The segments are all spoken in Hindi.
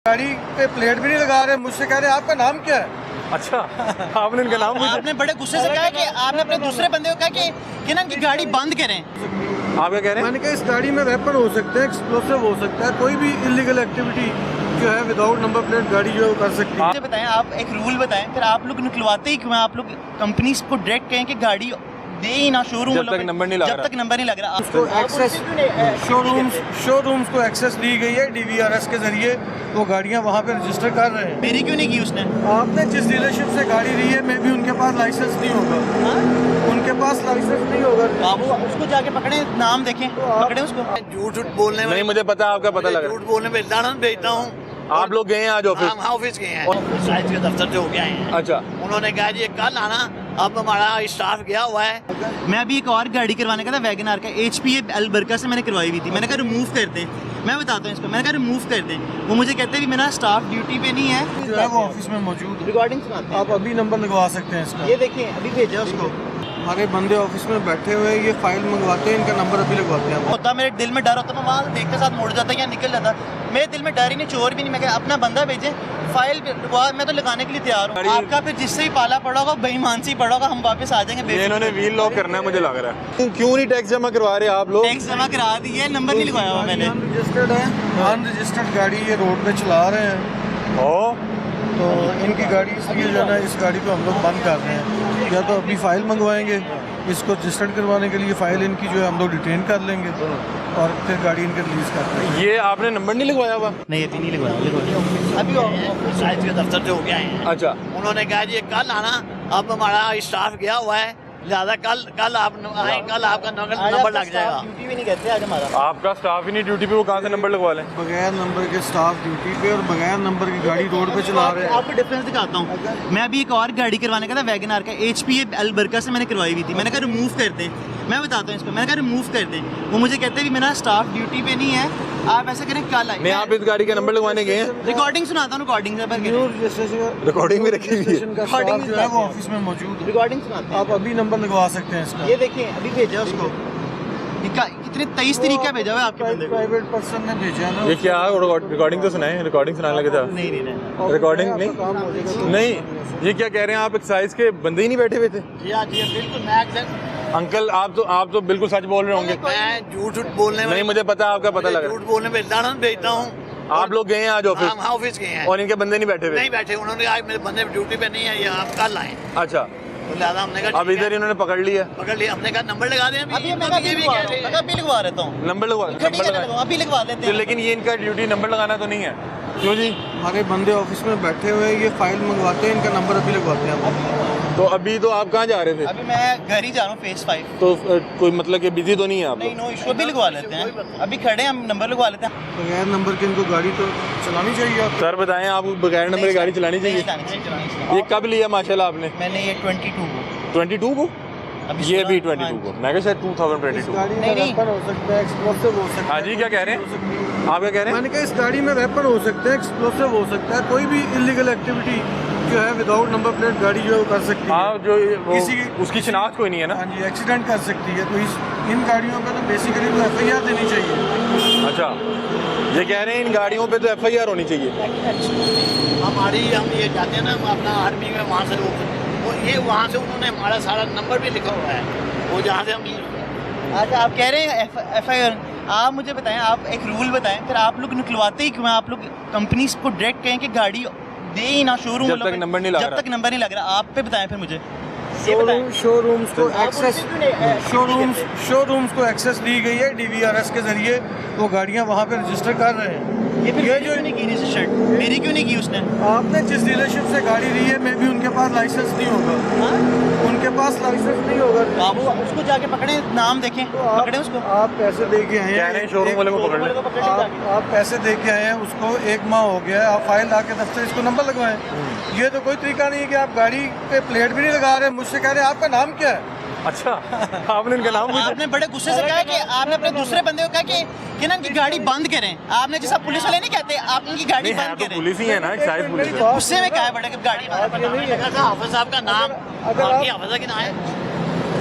गाड़ी पे प्लेट भी नहीं लगा रहे, मुझसे कह रहे आपका नाम क्या है? अच्छा आपने इनका नाम पूछा? आपने बड़े गुस्से से कहा कि आपने अपने दूसरे बंदे को कहा कि ना इनकी गाड़ी बंद करें। आप क्या कह रहे हैं? मैंने कहा इस गाड़ी में वेपन हो सकते हैं, एक्सप्लोसिव हो सकता है, कोई भी इलीगल एक्टिविटी जो है विदाउट नंबर प्लेट गाड़ी जो है वो कर सकती है। मुझे बताएं, आप एक रूल बताएं, फिर आप लोग निकलवाते ही क्यों हैं? आप लोग कंपनीज को डायरेक्ट कहें कि गाड़ी दे ही ना शोरूम जब तक नंबर नहीं लग जब रहा। तक नंबर नहीं लग रहा। उसको एक्सेस शोरूम्स को एक्सेस दी गई है DVRS के जरिए, वो गाड़ियाँ वहाँ पे रजिस्टर कर रहे हैं। मेरी क्यों नहीं की उसने? आपने जिस डीलरशिप से गाड़ी ली है मे भी उनके पास लाइसेंस नहीं होगा, उनके पास लाइसेंस नहीं होगा। बाबू उसको जाके पकड़े, नाम देखें, पकड़े उसको। झूठ बोलने में नहीं मुझे पता है, आपका पता लग रहा झूठ बोलने में लानत भेजता हूँ। है। आप लोग गए हैं आज ऑफिस? हम ऑफिस गए हैं, साइज के दफ्तर से होके आए हैं। अच्छा उन्होंने कहा जी कल आना, अब हमारा स्टाफ गया हुआ है। मैं अभी एक और गाड़ी करवाने का था, वैगन आर का, HP अल्बर्का से मैंने करवाई हुई थी। मैंने कहा रिमूव कर दें, मैं बताता हूँ इसको, मैंने कहा रिमूव कर दें। वो मुझे कहते हैं कि मेरा स्टाफ ड्यूटी पे नहीं है, जो है वो ऑफिस में मौजूद है। रिकॉर्डिंग सुनाते हैं। आप अभी नंबर लगवा सकते हैं इसका। ये देखिए अभी भेजा उसको। हमारे बंदे ऑफिस में बैठे हुए हैं, ये फाइल मंगवाते हैं, इनका नंबर अभी लगवाते हैं। होता मेरे दिल में डर होता, मैं वहाँ देखते साथ मुड़ जाता या निकल जाता। मेरे दिल में डर ही नहीं, चोर भी नहीं। मैं अपना बंदा भेजे, फाइल मैं तो लगाने के लिए तैयार हूँ। आपका फिर जिससे ही पाला पड़ा होगा, बेईमान से ही पड़ा होगा, हम वापस आ जाएंगे। ये इन्होंने व्हील लॉक करना है मुझे लग रहा है। क्यों नहीं टैक्स जमा करवा रहे आप लोग? टैक्स जमा करा दिए, नंबर नहीं लगवाया हुआ मैंने। अनरजिस्टर्ड है, अनरजिस्टर्ड गाड़ी ये रोड पे चला रहे हैं, ओ तो इनकी गाड़ी इसलिए जो है ना, इस गाड़ी को हम लोग बंद कर रहे हैं। या तो अपनी फ़ाइल मंगवाएंगे, इसको रजिस्टर्ड करवाने के लिए फ़ाइल इनकी जो है हम लोग डिटेन कर लेंगे और फिर गाड़ी इनके रिलीज़ कर देंगे। ये आपने नंबर नहीं लगवाया हुआ? नहीं अभी नहीं लगवाया, अभी साइज के दफ्तर से होके आए हैं। अच्छा उन्होंने कहा जी कल आना, अब हमारा स्टाफ गया हुआ है, लिहाजा कल आप आए, कल आपका नंबर लग जाएगा। ड्यूटी भी नहीं करते आज हमारा। आपका स्टाफ ही नहीं ड्यूटी पे, वो कहाँ से नंबर लगवा लें? बगैर नंबर के स्टाफ ड्यूटी पे और बगैर नंबर की गाड़ी रोड पे चला रहे हैं। आपको डिफरेंस दिखाता हूँ। मैं अभी एक और गाड़ी करवाने का था, वैगन आर का, HP अल्बर्का से मैंने करवाई हुई थी। मैंने कहा रिमूव कर दें, मैं बताता हूँ इसको, मैंने कहा रिमूव कर दें। वो मुझे कहते हैं कि मेरा स्टाफ ड्यूटी पे नहीं है, आप ऐसा करें कल आए। नहीं आप इस गाड़ी का नंबर लगवाने गए हैं? रिकॉर्डिंग सुनाता हूँ, रिकॉर्डिंग न्यू रजिस्ट्रेशन रिकॉर्डिंग भी रखी हुई है। का स्टाफ जो है वो ऑफिस में मौजूद है। रिकॉर्डिंग सुनाते हैं। आप अभी नंबर लगवा सकते हैं इसका। ये देखिए अभी भेजा उसको। कितने 23 तरीका भेजा हुआ है आपके बंदे को। प्राइवेट पर्सन ने भेजा ना। ये क्या है? रिकॉर्डिंग तो सुनाए, रिकॉर्डिंग सुनाने लगे था। नहीं नहीं नहीं रिकॉर्डिंग नहीं नहीं, ये क्या कह रहे हैं आप? एक्साइज के बंदे ही नहीं बैठे हुए थे? जी हाँ जी बिल्कुल, मैं अंकल आप तो बिल्कुल सच बोल रहे होंगे। मैं झूठ बोलने में नहीं मुझे पता है, आपका पता लग रहा झूठ बोलने में लानत भेजता हूँ। है। आप लोग गए हैं आज ऑफिस हम ऑफिस गए हैं, और इनके बंदे नहीं बैठे हुए? नहीं बैठे। उन्होंने कहा मेरे बंदे ड्यूटी पे नहीं है, ये आप कल आए। अच्छा तो लिहाजा हमने कहा अब ठीक इधर है, इन्होंने पकड़ लिया, पकड़ लिया। हमने कहा नंबर लगा दें। अभी मैं अभी लगवा लेता हूँ, नंबर लगवा अभी लगवा लेते तो हैं। लेकिन ये इनका ड्यूटी नंबर लगाना तो नहीं है? क्यों जी? हमारे बंदे ऑफिस में बैठे हुए हैं, ये फाइल मंगवाते हैं, इनका नंबर अभी लगवाते हैं हम। तो अभी तो आप कहाँ जा रहे थे? अभी मैं घर ही जा रहा हूँ, फेज 5। तो कोई मतलब कि बिजी तो नहीं है आप नहीं लोग? नो इशू, अभी लगवा लेते हैं। अभी खड़े हैं हम, नंबर लगवा लेते हैं। बगैर नंबर के इनको गाड़ी तो चलानी चाहिए। आप सर बताएं, आप बगैर नंबर की गाड़ी चलानी चाहिए? ये कब लिया माशाल्लाह आपने? मैंने ये 22 को 22 को, अभी ये भी 16 22 को, मैं कहा शायद 2022। गाड़ी में नहीं, नहीं। वेपन हो सकता है, एक्सप्लोसिव हो सकता है। हाँ जी, क्या कह रहे हैं? आप क्या कह रहे हैं? मैंने कहा इस गाड़ी में वेपन हो सकते हैं, एक्सप्लोसिव हो सकता है, कोई भी इलीगल एक्टिविटी जो है विदाउट नंबर प्लेट गाड़ी जो है वो कर सकती है। हाँ जो किसी- उसकी शिनाख्त कोई नहीं है ना? हाँ जी, एक्सीडेंट कर सकती है। तो इन गाड़ियों पे तो बेसिकली तो FIR देनी चाहिए। अच्छा ये कह रहे हैं इन गाड़ियों पे तो FIR होनी चाहिए। हम ये जाते हैं ना अपना आर्मी में, वहाँ से वो ये वहाँ से उन्होंने हमारा सारा नंबर भी लिखा हुआ है, वो जहाँ से हम। अच्छा आप कह रहे हैं FIR। आप मुझे बताएं, आप एक रूल बताएं, फिर आप लोग निकलवाते ही क्यों हैं? आप लोग कंपनीज को डायरेक्ट कहें कि गाड़ी दे ही ना शोरूम जब तक नंबर नहीं लग जब रहा। तक नंबर नहीं लग रहा। आप पे बताएं फिर मुझे। शोरूम्स को एक्सेस शोरूम्स को एक्सेस दी गई है DVRS के जरिए, वो गाड़ियाँ वहाँ पे रजिस्टर कर रहे हैं। ये फिर ये मेरी जो- क्यों नहीं की रजिस्टर्ड? मेरी क्यों नहीं की उसने? आपने जिस डीलरशिप से गाड़ी ली है मे भी उनके पास लाइसेंस नहीं होगा, उनके पास लाइसेंस नहीं होगा। बाबू उसको जाके पकड़े, नाम देखें, पकड़े उसको। आप पैसे दे के आए कह रहे हैं शोरूम वाले को पकड़ लें। आप पैसे दे के आए हैं, उसको 1 माह हो गया है, आप फाइल ला के दफ्तर इसको नंबर लगवाएं। ये तो कोई तरीका नहीं है कि आप गाड़ी पे प्लेट भी नहीं लगा रहे, मुझसे कह रहे हैं आपका नाम क्या है? अच्छा आपने इनका नाम पूछा? आपने बड़े गुस्से से कहा कि आपने अपने दूसरे बंदे को कहा कि ना इनकी गाड़ी बंद करें। आपने जैसा पुलिस वाले नहीं कहते, आप इनकी गाड़ी नहीं है बंद तो करें। पुलिस ही है ना, एक्साइज पुलिस है। गुस्से में कहा है बड़े कि गाड़ी बंद। हाफिज साहब का नाम, अगर आप- हाफिज का नाम है,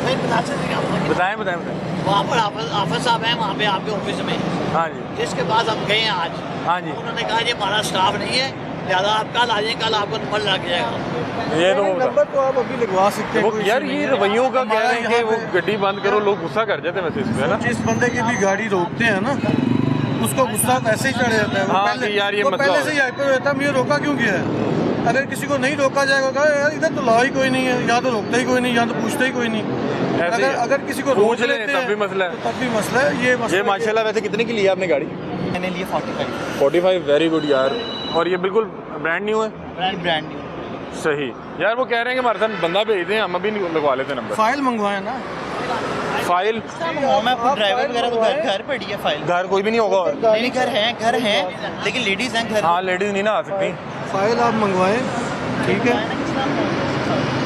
नहीं बता सकते। बताएं बताएं बताएं। वहाँ पर ऑफिस साहब हैं वहाँ पे आपके ऑफिस में, हाँ जी, जिसके पास हम गए हैं आज। हाँ जी, उन्होंने कहा ये हमारा स्टाफ नहीं है, लिहाजा आप कल आ जाइए, कल आपको नंबर लग जाएगा। ये तो नंबर तो आप अभी लगवा सकते हैं, वो कोई यार इशू ये नहीं है। रवैयों का कह हमारा रहे हैं कि यहाँ वो पे- गड्डी बंद करो, लोग गुस्सा कर जाते हैं वैसे इस पे, है ना। जिस बंदे की भी गाड़ी रोकते हैं ना, उसको गुस्सा वैसे ही चढ़ जाता है। वो हाँ पहले कि यार ये वो मसला पहले हो से ही हाइपर रहता है, मुझे रोका क्यों किया है। अगर किसी को नहीं रोका जाएगा, कहा यार इधर तो लॉ ही कोई नहीं है, यहाँ तो रोकता ही कोई नहीं, यहाँ तो पूछता ही कोई नहीं। ऐसे ही अगर है। अगर किसी को पूछ रोक लें लेते तब हैं भी मसला है। तो तब भी मसला है। ये मसला ये माशाल्लाह वैसे कितने की ली है आपने गाड़ी? मैंने लिए 45 45, वेरी गुड यार। और ये बिल्कुल ब्रांड न्यू है। Brand new. सही यार, वो कह रहे हैं कि हमारे साथ बंदा भेज दें, हम अभी लगवा लेते हैं नंबर। फाइल मंगवाए ना, फाइल मैं अपनी ड्राइवर वगैरह तो घर पड़ी है फाइल। घर कोई भी नहीं होगा और नहीं घर हैं लेकिन लेडीज हैं घर। हाँ लेडीज नहीं ना आ सकती। फाइल आप मंगवाए, ठीक है,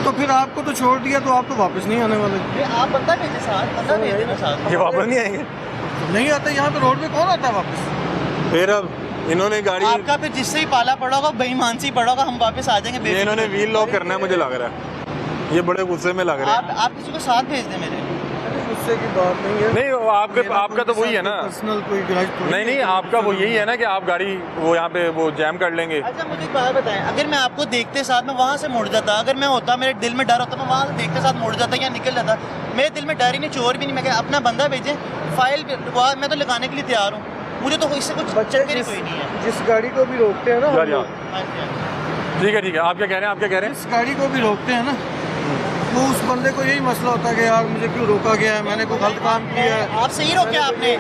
तो फिर आपको तो छोड़ दिया, तो आप तो वापस नहीं आने वाले। आप बंदा भेजे साथ, बंदा भेज देना साथ। ये वापस नहीं आएंगे नहीं आता, यहाँ पे रोड पे कौन आता है वापस। फिर। अब इन्होंने गाड़ी, आपका फिर जिससे ही पाला पड़ा होगा बेईमान से ही पड़ा होगा, हम वापस आ जाएंगे ये बेफिक्र। इन्होंने व्हील लॉक करना है मुझे लग रहा है। ये बड़े गुस्से में लग रहे हैं। आप किसी को साथ भेज दें मेरे। गुस्से की बात नहीं है। नहीं वो आपका तो वही है ना। पर्सनल कोई ग्रज नहीं आपका वो यही है ना कि आप गाड़ी वो यहाँ पे वो जैम कर लेंगे। अच्छा मुझे एक बात बताएं, अगर मैं आपको देखते साथ में वहाँ से मुड़ जाता, अगर मैं होता मेरे दिल में डर होता, मैं वहाँ से देखते साथ मुड़ जाता या निकल जाता, मेरे दिल में डर ही नहीं, चोर भी नहीं। मैं अपना बंदा भेजें, फाइल मैं तो लगाने के लिए तैयार हूँ, मुझे तो इससे कुछ बच्चे चक्कर ही कोई नहीं है। जिस गाड़ी को भी रोकते हैं ना हम यार लोग, हाँ जी, हाँ जी। ठीक है आप क्या कह रहे हैं? आप क्या कह रहे हैं? जिस गाड़ी को भी रोकते हैं ना, वो उस बंदे को यही मसला होता है कि यार मुझे क्यों रोका गया है, मैंने कोई गलत काम किया है। आप सही रोका आपने,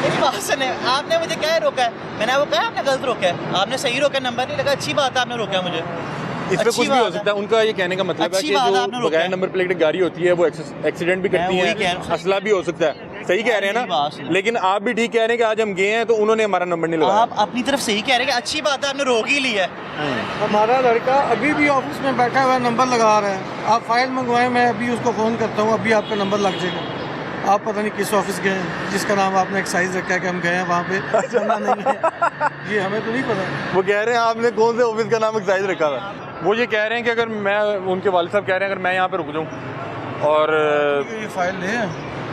मेरी बात सुने, आपने मुझे क्या रोका है? मैंने वो कहा आपने गलत रोका है, आपने सही रोका, नंबर नहीं लगा, अच्छी बात है आपने रोका मुझे। इस पे अच्छी कुछ भी हो बात है। सकता है। उनका ये कहने का मतलब है अच्छी कि बात है, जो आपने रोका बगैर है। नंबर प्लेट गाड़ी होती है वो एक्सीडेंट भी करती मैं वही कह है, रहा हूँ। असला भी हो सकता है। सही कह रहे हैं मेरी बात ना। सुनो। लेकिन आप भी ठीक कह रहे हैं कि आज हम गए हैं तो उन्होंने हमारा नंबर नहीं लगाया। आप अपनी तरफ सही कह रहे हैं कि अच्छी बात है आपने रोक ही लिया है। हमारा लड़का अभी भी ऑफिस में बैठा हुआ है, नंबर लगा रहा है। आप फाइल मंगवाएं, मैं अभी उसको फ़ोन करता हूँ, अभी आपका नंबर लग जाएगा। आप पता नहीं किस ऑफिस गए हैं जिसका नाम आपने एक्साइज रखा है कि हम गए हैं वहाँ पे, चलना नहीं है, ये हमें तो नहीं पता। वो कह रहे हैं आपने कौन से ऑफिस का नाम एक्साइज रखा हुआ है। वो ये कह रहे हैं कि अगर मैं, उनके वालिद साहब कह रहे हैं अगर मैं यहाँ पे रुक जाऊँ और ठीक है, ये फाइल ले आए।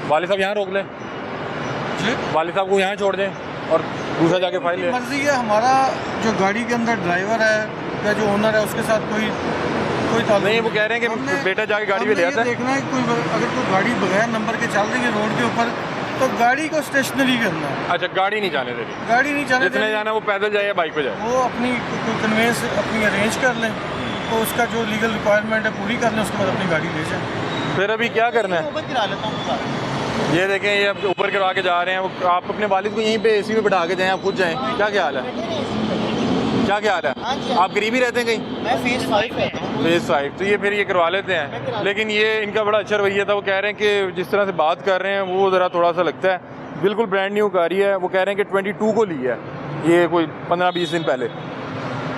वालिद साहब यहाँ रोक लें, जी, वालिद साहब को यहाँ छोड़ दें और दूसरा जाके फाइल ले। मर्जी है। हमारा जो गाड़ी के अंदर ड्राइवर है या जो ओनर है उसके साथ कोई ताल्लुक नहीं, वो कह रहे हैं कि हमने- बेटा जाके गाड़ी पे ले हमने आता ये है। देखना है कोई अगर कोई गाड़ी बगैर नंबर के चल रही है रोड के ऊपर, तो गाड़ी को स्टेशनरी करना है, अच्छा गाड़ी नहीं जाने दे रही, गाड़ी नहीं जाने जितने देनी। जाना है वो पैदल जाए या बाइक पे जाए। वो अपनी कोई कन्वेंस अपनी अरेंज कर लें, तो उसका जो लीगल रिक्वायरमेंट है पूरी कर लें, उसके बाद अपनी गाड़ी ले जाएं। फिर अभी क्या करना है? ऊपर गिरा लेता हूँ। ये देखें, ये अब ऊपर करवा के जा रहे हैं। वो आप अपने वालिद को यहीं पे एसी में बैठा के जाएं, आप खुद जाएं। क्या हाल है? क्या हाल हाँ जी, है? हाँ आप करीब ही रहते हैं कहीं? मैं फेज 5 रहता हूँ। फेज 5, तो ये फिर ये करवा लेते हैं। लेकिन ये इनका बड़ा अच्छा रवैया था। वो कह रहे हैं कि जिस तरह से बात कर रहे हैं वो ज़रा थोड़ा सा लगता है बिल्कुल ब्रांड न्यू गाड़ी है। वो कह रहे हैं कि 22 को ली है ये, कोई 15-20 दिन पहले।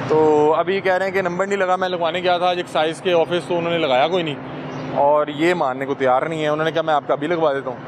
तो अभी कह रहे हैं कि नंबर नहीं लगा। मैं लगवाने गया था आज एक साइज़ के ऑफिस, तो उन्होंने लगाया कोई नहीं, और ये मानने को तैयार नहीं है। उन्होंने कहा मैं आपका अभी लगवा देता हूँ।